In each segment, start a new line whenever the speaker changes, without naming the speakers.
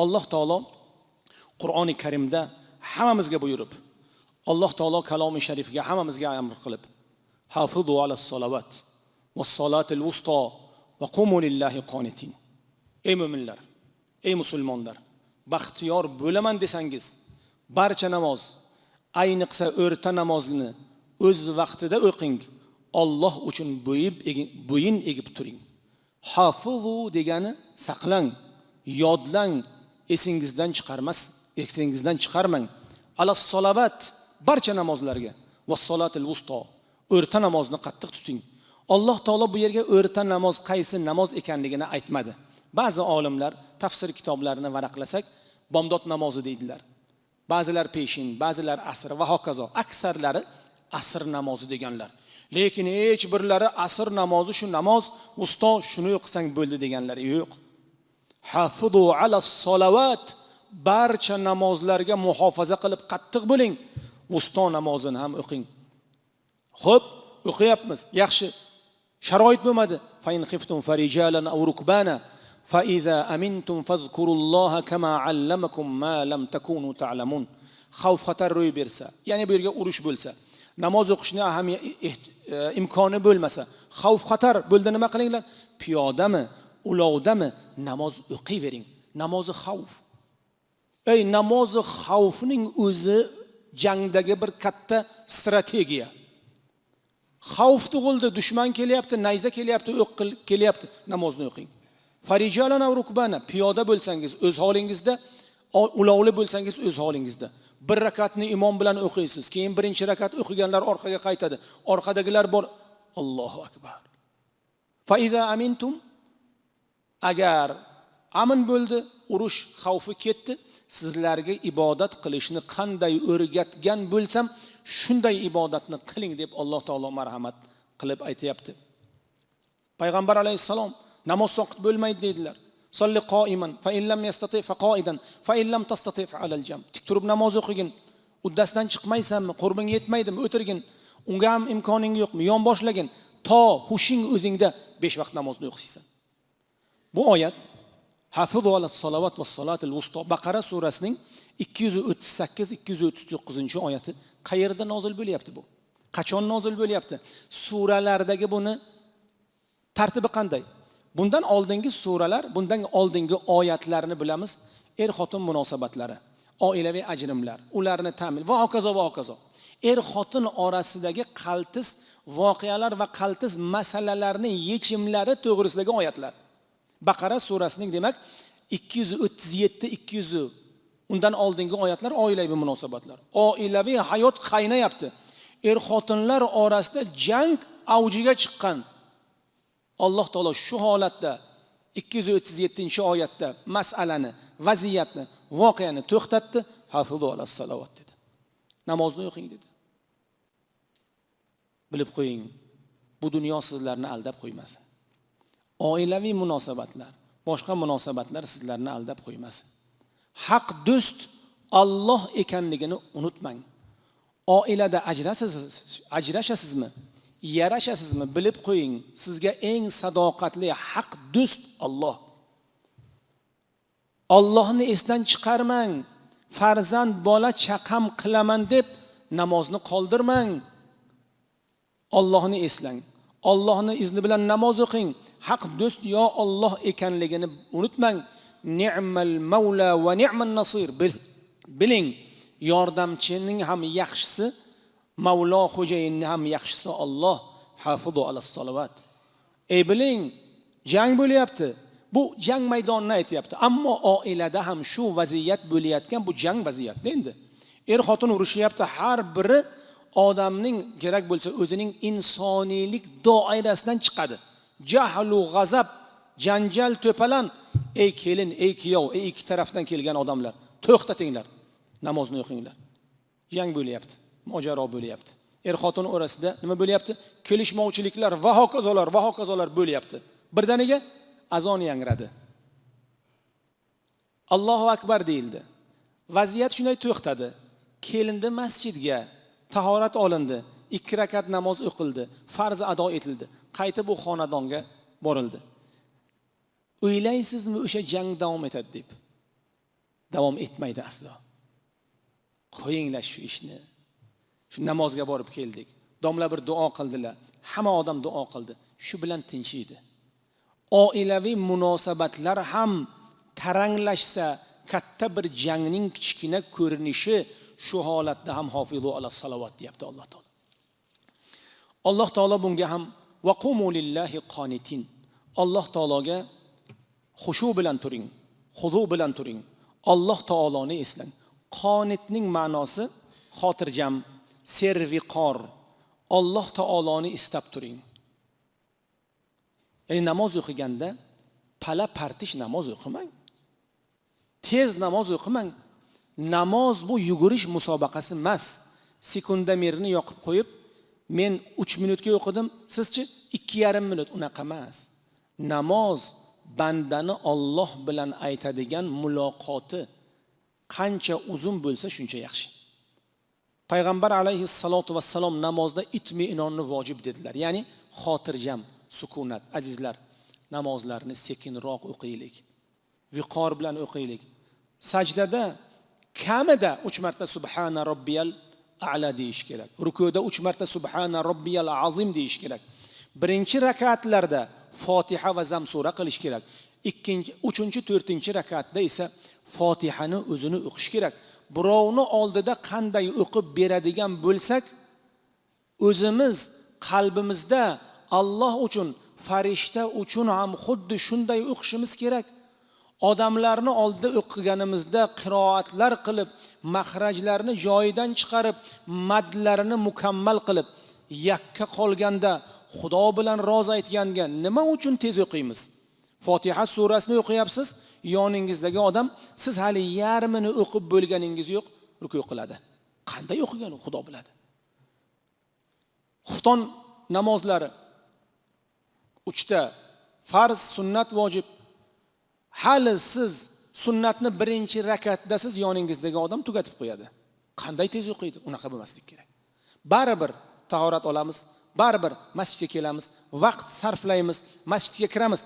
Alloh taolo Qur'oni Karimda hammamizga buyurib, Alloh taolo kalomi sharifga hammamizga amr qilib, hafizu alas salovat was salatil wusta va qumu lillahi qonitin. Ey mu'minlar, ey musulmonlar, baxtiyor bo'laman desangiz, barcha namoz, ayniqsa o'rta namozini o'z vaqtida o'qing. Alloh uchun bo'yin egib turing. Hafizu degani saqlang, yodlang, esingizdan chiqarmang. Alas salovat, barcha namozlarga, vas salatil wusta, o'rta namozni qattiq tuting. Alloh taolo bu yerga o'rta namoz qaysi namoz ekanligini aytmadi. Ba'zi olimlar tafsir kitoblarini varaqlasak, bomdod namozi deydilar. Ba'zilar peshin, ba'zilar asr va hokazo. Aksarlari asr namozi deganlar. Lekin hech birlari asr namozi shu namoz, usto shuni o'qisang bo'ldi deganlari yo'q. Hafizu alas salovat, barcha namozlarga muhofaza qilib qattiq bo'ling. Usto namozini ham o'qing. Xo'p, o'qiyapmiz, yaxshi. Sharoit bo'lmadi. Fa in khiftum farijalan aw rukbana fa iza amintum fazkurulloha kama allamakum ma lam takunu ta'lamun. Xavf xatar ro'y bersa, ya'ni bu yerga urush bo'lsa, namoz o'qishni imkoni bo'lmasa, xavf xatar bo'ldi, nima qilinglar? Piyodami, ulovdami namoz o'qiyvering. Namozi xavf. Ey, namozi xavfning o'zi jangdagi bir katta strategiya. Xavf tug'ildi, dushman kelyapti, nayza kelyapti, o'q kelyapti, namozni o'qing. Farijalan aw rukbana, piyoda bo'lsangiz o'z holingizda, ulovli bo'lsangiz o'z holingizda. Bir rakatni imom bilan o'qiysiz, keyin birinchi rakat o'qiganlar orqaga qaytadi, orqadagilar bor. Allohu akbar. Fa iza amintum, agar amin bo'ldi, urush xavfi ketdi, sizlarga ibodat qilishni qanday o'rgatgan bo'lsam, shunday ibodatni qiling deb Alloh taolo marhamat qilib aytayapti. Payg'ambar alayhisalom namoz vaqt bo'lmaydi dedilar. Salli qoiman fa in lam yastati fa qoidan fa in lam tastati fa alal jam. Tik turib namoz o'qigin. Uddasidan chiqmaysanmi? Qurbing yetmaydimi? O'tirgin. Unga ham imkoning yo'qmi? Yon boshlagin. To hushing o'zingda 5 vaqt namozni o'qiysan. Bu oyat Hafizu alas salovat vas salatil wusta, Baqara surasining 238-239 oyati qayerda nozil bo'lyapti bu? Qachon nozil bo'lyapti? Suralardagi buni tartibi qanday? Bundan oldingi suralar, bundan oldingi oyatlarni bilamiz. Er-xotin munosabatlari, oilaviy ajrimlar, ularni ta'min va hokazo va hokazo. Er-xotin orasidagi qaltis voqealar va qaltis masalalarning yechimlari to'g'risidagi oyatlar. Baqara surasining demak 237-200 undan oldingi oyatlar oilaviy munosabatlar. Oilaviy hayot qaynayapti. Er-xotinlar orasida jang avjiga chiqqan. Alloh taolo shu holatda 237-oyatda masalani, vaziyatni, voqeani to'xtatdi. Hafizu alas salovat dedi. Namozni o'qing dedi. Bilib qo'ying, bu dunyo sizlarni aldab qo'ymasin. Oilaviy munosabatlar, boshqa munosabatlar sizlarni aldab qo'ymasin. Haq do'st Alloh ekanligini unutmang. Oilada ajrashasizmi? Yarashasizmi? Bilib qo'ying, sizga eng sadoqatli haq do'st Alloh. Allohni esdan chiqarmang. Farzand, bola, chaqam qilaman deb namozni qoldirmang. Allohni eslang. Allohni izni bilan namoz o'qing. Haq do'st yo Alloh ekanligini unutmang. Ni'mal mavla va ni'man nasir. Biling, yordamchining ham yaxshisi, Mavlo xo'jayinning ham yaxshisi Alloh. Hafizu alas salovat. Ey biling, jang bo'lyapti. Bu jang maydonini aytayapti. Ammo oilada ham shu vaziyat bo'layotgan, bu jang vaziyati endi. Er-xotin urushyapti, har biri odamning kerak bo'lsa o'zining insoniylik doirasidan chiqadi. Jahlu g'azab, janjal, to'palan. Ey kelin, ey kuyov, ey ikki tarafdan kelgan odamlar, to'xtatinglar. Namozni o'qinglar. Jang bo'lyapti, mojaro bo'lyapti. Er-xotin orasida nima bo'lyapti? Kelishmovchiliklar va hokazolar bo'lyapti. Birdaniga azon yangradi. Allohu akbar deyildi. Vaziyat shunday to'xtadi. Kelindi masjidga, tahorat olindi, 2 rakat namoz o'qildi, farz ado etildi. Qaytib bu xonadonga borildi. O'ylaysizmi o'sha jang davom etadi deb? davom etmaydi aslo. Qo'yinglar shu ishni. Shu namozga borib keldik. Domla bir duo qildilar. Hamma odam duo qildi. Shu bilan tinchiydi. Oilaviy munosabatlar ham taranglashsa, katta bir jangning kichkina ko'rinishi shu holatda ham hofizu ala salovat deyapti Alloh taolo. Alloh taolo bunga ham vaqumu lillahi qanitin. Alloh taologa xushu bilan turing, xudu bilan turing. Alloh taoloni eslang. Qonitning ma'nosi xotirjam, serviqor. Alloh taoloni istab turing. Ya'ni namoz o'qiganda pala partish namoz o'qimang. Tez namoz o'qimang. Namoz bu yugurish musobaqasi emas. Sekundamerni yoqib qo'yib, men 3 minutga o'qidim, sizchi 2,5 minut, unaqa emas. Namoz bandani Alloh bilan aytadigan muloqoti qancha uzun bo'lsa shuncha yaxshi. Payg'ambar alayhissalatu vassalom namozda itminonni vojib dedilar. Ya'ni xotirjam, sukunat. Azizlar, namozlarni sekinroq o'qiylik. Viqor bilan o'qiylik. Sajdada kamida 3 marta subhana robbiyal a'la deyish kerak. Rukuda 3 marta subhana robbiyal azim deyish kerak. Birinchi rakatlarda Fotiha va Zam sura qilish kerak. Ikkinchi, 3-chi, 4-chi rakatda esa Fotihani o'zini o'qish kerak. Birovni oldida qanday o'qib beradigan bo'lsak, o'zimiz qalbimizda Alloh uchun, farishta uchun ham xuddi shunday o'qishimiz kerak. Odamlarni oldida o'qiganimizda qiroatlar qilib, mahrajlarni joyidan chiqarib, madlarini mukammal qilib, yakka qolganda Xudo bilan roz aytganga nima uchun tez o'qiymiz? Fotiha surasini o'qiyapsiz, yoningizdagi odam siz hali yarmini o'qib bo'lganingiz yo'q, ruku qiladi. Qanday o'qigan u Xudo biladi. Xufton namozlari 3 ta farz, sunnat, vojib. Hali siz sunnatni birinchi rakatda siz yoningizdagi odam tugatib qo'yadi. Qanday tez o'qiydi? Unaqa bo'lmaslik kerak. Baribir tahorat olamiz, baribir masjidga kelamiz, vaqt sarflaymiz, masjidga kiramiz.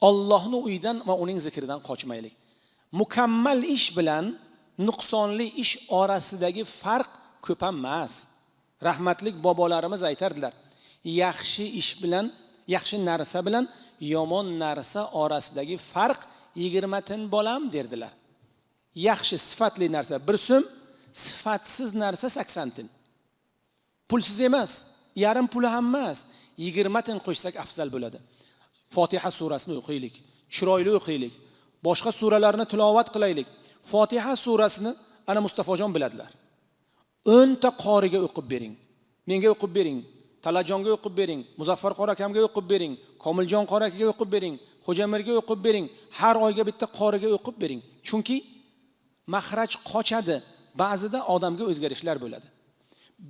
Allohning uyidan va uning zikridan qochmaylik. Mukammal ish bilan nuqsonli ish orasidagi farq ko'p emas. Rahmatlik bobolarimiz aytardilar. Yaxshi ish bilan, yaxshi narsa bilan yomon narsa orasidagi farq 20 tin bolam derdilar. Yaxshi sifatli narsa 1 so'm, sifatsiz narsa 80 tin. Pulsiz emas, yarim puli ham emas, 20 tin qo'shsak afzal bo'ladi. Fotiha surasini o'qiylik, chiroyli o'qiylik, boshqa suralarni tilovat qilaylik. Fotiha surasini ana Mustafojon biladilar. 10 ta qoriga o'qib bering. Menga o'qib bering, Talajonga o'qib bering, Muzaffar qori akamga o'qib bering, Komiljon qori akaga o'qib bering, Xo'jamirga o'qib bering, har oyga bitta qoriga o'qib bering. Chunki mahraj qochadi, ba'zida odamga o'zgarishlar bo'ladi.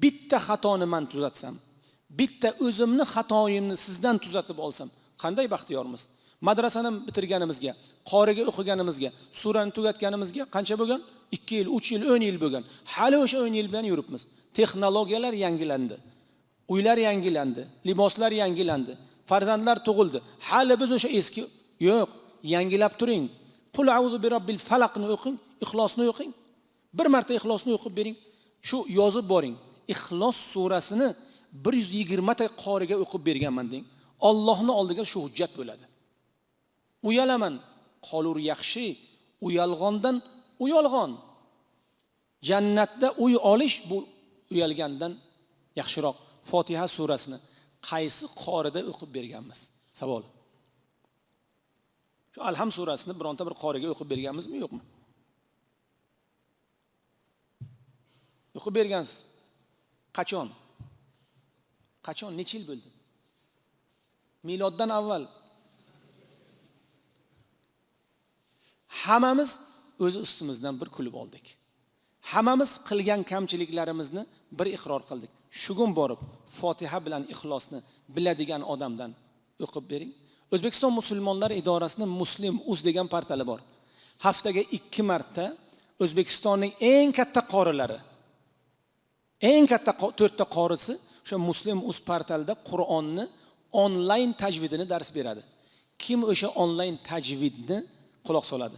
Bitta xatoni men tuzatsam, bitta o'zimni xatoyimni sizdan tuzatib olsam, qanday baxtiyormiz. Madrasani bitirganimizga, qoriga o'qiganimizga, surani tugatganimizga qancha bo'lgan? 2 yil, 3 yil, 10 yil bo'lgan. Hali o'sha 10 yil bilan yuribmiz. Texnologiyalar yangilandi. Uylar yangilandi, liboslar yangilandi, farzandlar tug'ildi. Hali biz o'sha eski yo'q, yangilab turing. Qul a'udhu bi robbil falaqni o'qing, ixlosni o'qing. Bir marta ixlosni o'qib bering. Shu yozib boring. Ixlos surasini 120 ta qoriga o'qib berganman deng. Allohning oldiga shu hujjat bo'ladi. Uyalaman, qolur yaxshi, uyalg'ondan uyalg'on. Jannatda uy olish bu uyalgandan yaxshiroq. Fotiha surasini qaysi qorida o'qib berganmiz? Savol. Shu Alham surasini bironta bir qoriga o'qib berganmizmi, yo'qmi? O'qib bergansiz. Qachon? Qachon, necha yil bo'ldi? Miloddan avval. Hammamiz o'z ustimizdan bir kulib oldik. Hammamiz qilgan kamchiliklarimizni bir iqror qildik. Shugun borib Fotiha bilan ixlosni biladigan odamdan o'qib bering. O'zbekiston musulmonlar idorasining Muslim.uz degan portali bor. Haftaga 2 marta O'zbekistonning eng katta qorilari, eng katta 4 ta qorisi o'sha Muslim.uz portalida Qur'onni onlayn tajvidini dars beradi. Kim o'sha onlayn tajvidni quloq soladi?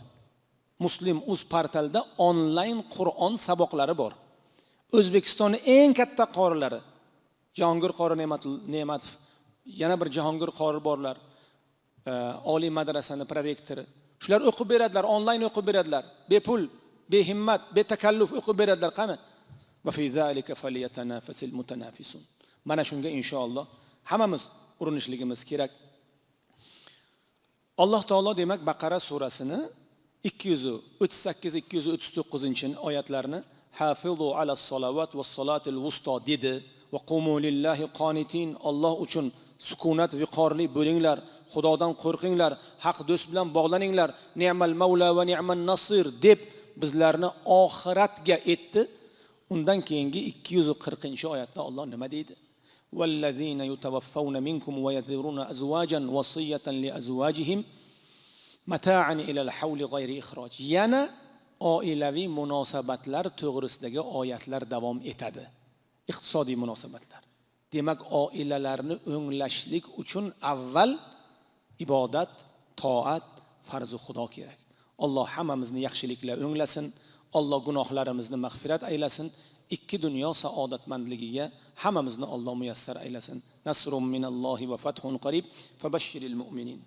Muslim.uz portalida onlayn Qur'on saboqlari bor. O'zbekistonning eng katta qorilari, Jahongir qori Ne'matov, yana bir Jahongir qori borlar, oliy madrasani prorektori. Shular o'qib beradilar, onlayn o'qib beradilar. Bepul, behimmat, betakalluf o'qib beradilar. Qani? Va fi zalika falyatanafasil mutanafisun. Mana shunga inshaalloh hammamiz urinishligimiz kerak. Alloh taolo demak Baqara surasini 238-239 oyatlarini hafizu ala salavat va salatil wusta dedi va qumu lillahi qanitin. Alloh uchun sukunat viqorli bo'linglar, Xudodan qo'rqinglar, haq do'st bilan bog'laninglar, ni'mal mavla va ni'man nasir deb bizlarni oxiratga etdi. Undan keyingi 240-oyatda Alloh nima deydi? Vallazina yutawaffawna minkum wa yadhuruna azwajan wasiyatan li azwajihim mata'an ila al-hawli ghayri ikhraj. Yana oilaviy munosabatlar to'g'risidagi oyatlar davom etadi. Iqtisodiy munosabatlar. Demak, oilalarni o'nglashlik uchun avval ibodat, toat, farzi Xudo kerak. Alloh hammamizni yaxshiliklar o'nglasin. Alloh gunohlarimizni mag'firat aylasin. Ikki dunyo saodatmandligiga hammamizni Alloh muyassar aylasin. Nasrun minallohi va fathun qarib. Fabashshiril mu'minin.